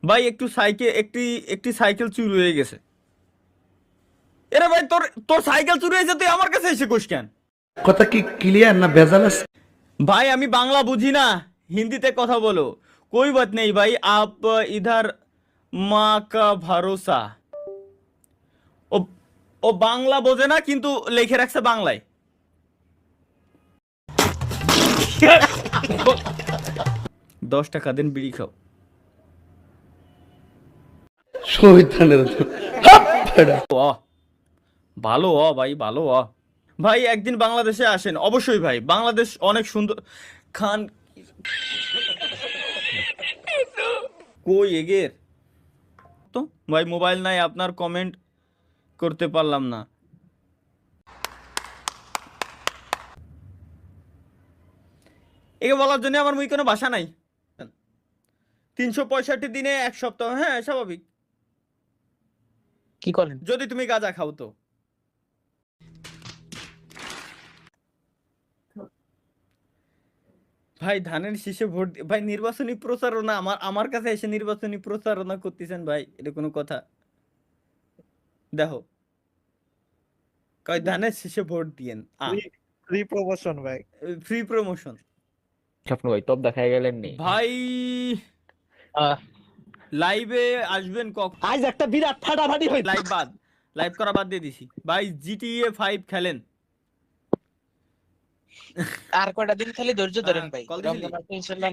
ভাই একটু সাইকেল একটি সাইকেল চুরি হয়ে গেছে। এরে ভাই তোর তোর সাইকেল চুরি হয়েছে, তুই আমার কাছে এসে কোস কেন? কথা কি ক্লিয়ার না ভেজাল আছে? भाई আমি বাংলা বুঝি না, হিন্দিতে কথা বলো। कोई बात नहीं भाई, आप इधर माँ का भरोसा। ও ও বাংলা বোঝে না কিন্তু লিখে রাখছে বাংলায়। 10 টাকা দেন, বিড়ি খাও। শহীদানের ও ভালো ভাই, ভালো ভাই একদিন বাংলাদেশে আসেন অবশ্যই ভাই, বাংলাদেশ অনেক সুন্দর। খান কই এগের তো ভাই, মোবাইল নাই আপনার, কমেন্ট করতে পারলাম না। একে বলার জন্য আমার মুই কোনো ভাষা নাই। 365 দিনে 1 সপ্তাহ, হ্যাঁ স্বাভাবিক। কি করেন? যদি তুমি গাঁজা খাও তো। ভাই ধানের শীষে ভোট ভাই নির্বাচনী প্রচারণা, আমার কাছে এসে নির্বাচনী প্রচারণা করতেছেন ভাই, এটা কোনো কথা? দেখো কয় ধানের শীষে ভোট দিয়েন, ফ্রি প্রমোশন ভাই। Free promotion. স্বপ্ন ভাই টপ দেখায় গেলেন নি ভাই আহ, লাইভে আসবেন কখন? আজ একটা বিরাট ফাটাফাটি হয়েছে। লাইভ করা বাদ দিয়ে দিছি ভাই। জিটিএ 5 খেলেন। আর কয়টা দিন খালি ধৈর্য ধরেন ভাই, কল দিছিলি? রমজান মাসে ইনশাল্লাহ